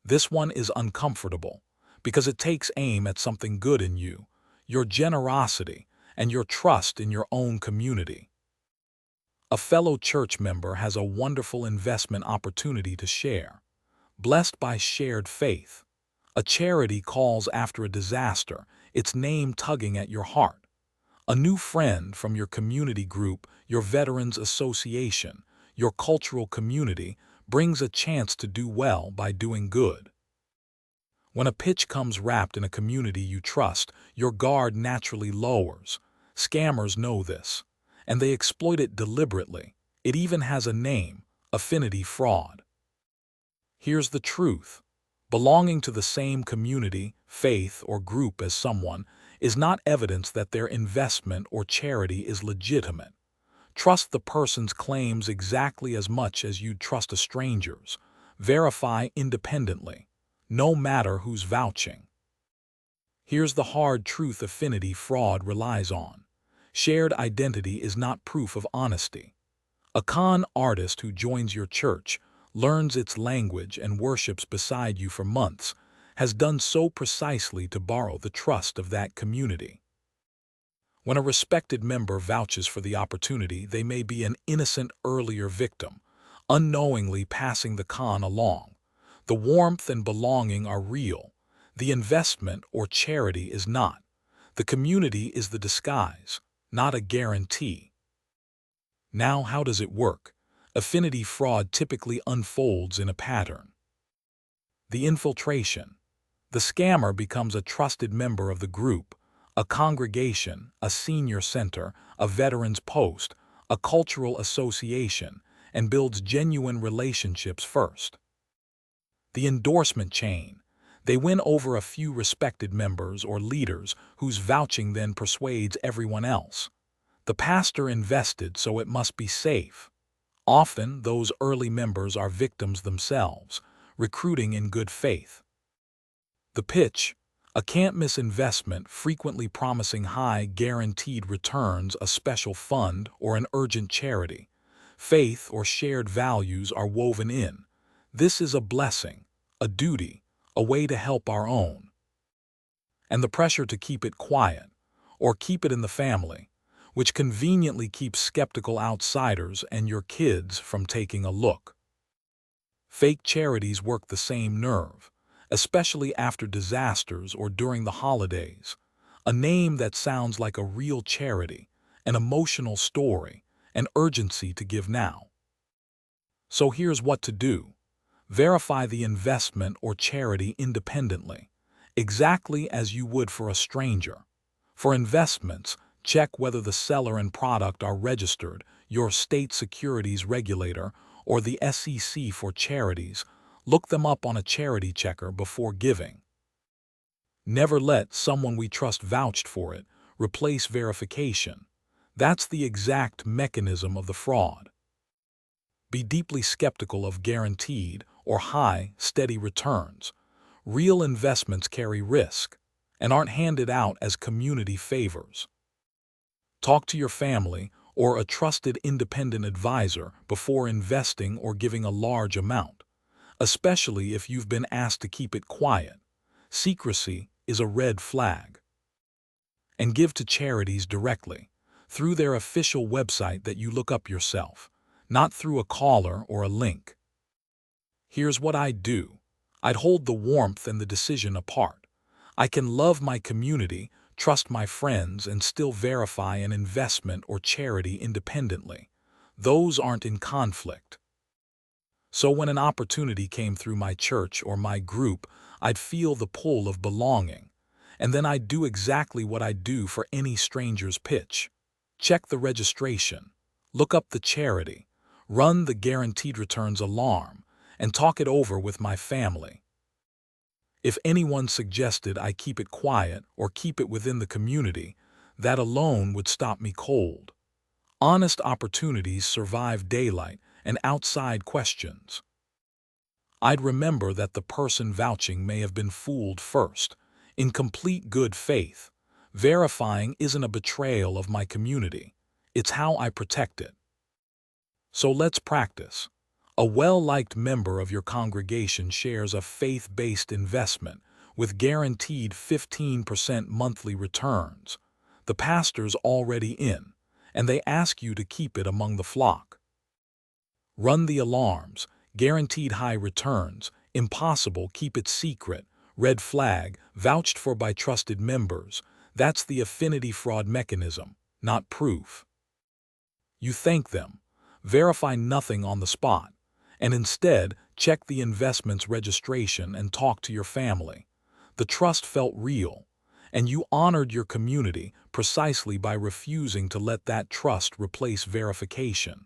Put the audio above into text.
This one is uncomfortable because it takes aim at something good in you, your generosity, and your trust in your own community. A fellow church member has a wonderful investment opportunity to share. Blessed by shared faith. A charity calls after a disaster, its name tugging at your heart. A new friend from your community group, your veterans association, your cultural community, brings a chance to do well by doing good. When a pitch comes wrapped in a community you trust, your guard naturally lowers. Scammers know this, and they exploit it deliberately. It even has a name: affinity fraud. Here's the truth. Belonging to the same community, faith, or group as someone is not evidence that their investment or charity is legitimate. Trust the person's claims exactly as much as you'd trust a stranger's. Verify independently, no matter who's vouching. Here's the hard truth affinity fraud relies on. Shared identity is not proof of honesty. A con artist who joins your church, learns its language, and worships beside you for months has done so precisely to borrow the trust of that community. When a respected member vouches for the opportunity, they may be an innocent earlier victim, unknowingly passing the con along. The warmth and belonging are real. The investment or charity is not. The community is the disguise, not a guarantee. Now, how does it work? Affinity fraud typically unfolds in a pattern. The infiltration. The scammer becomes a trusted member of the group, a congregation, a senior center, a veterans post, a cultural association, and builds genuine relationships first. The endorsement chain. They win over a few respected members or leaders whose vouching then persuades everyone else. The pastor invested, so it must be safe. Often, those early members are victims themselves, recruiting in good faith. The pitch. A can't-miss investment, frequently promising high, guaranteed returns, a special fund, or an urgent charity. Faith or shared values are woven in. This is a blessing, a duty, a way to help our own. And the pressure to keep it quiet, or keep it in the family, which conveniently keeps skeptical outsiders and your kids from taking a look. Fake charities work the same nerve, especially after disasters or during the holidays. A name that sounds like a real charity, an emotional story, an urgency to give now. So here's what to do. Verify the investment or charity independently, exactly as you would for a stranger. For investments, check whether the seller and product are registered, your state securities regulator, or the SEC. For charities, look them up on a charity checker before giving. Never let "someone we trust vouched for it" replace verification. That's the exact mechanism of the fraud. Be deeply skeptical of guaranteed or high, steady returns. Real investments carry risk and aren't handed out as community favors. Talk to your family or a trusted independent advisor before investing or giving a large amount, especially if you've been asked to keep it quiet. Secrecy is a red flag. And give to charities directly, through their official website that you look up yourself, not through a caller or a link. Here's what I'd do. I'd hold the warmth and the decision apart. I can love my community, trust my friends, and still verify an investment or charity independently. Those aren't in conflict. So when an opportunity came through my church or my group, I'd feel the pull of belonging. And then I'd do exactly what I'd do for any stranger's pitch. Check the registration, look up the charity, run the guaranteed returns alarm, and talk it over with my family. If anyone suggested I keep it quiet or keep it within the community, that alone would stop me cold. Honest opportunities survive daylight and outside questions. I'd remember that the person vouching may have been fooled first, in complete good faith. Verifying isn't a betrayal of my community. It's how I protect it. So let's practice. A well-liked member of your congregation shares a faith-based investment with guaranteed 15% monthly returns. The pastor's already in, and they ask you to keep it among the flock. Run the alarms, guaranteed high returns, impossible, keep it secret, red flag, vouched for by trusted members. That's the affinity fraud mechanism, not proof. You thank them, verify nothing on the spot, and instead check the investment's registration and talk to your family. The trust felt real, and you honored your community precisely by refusing to let that trust replace verification.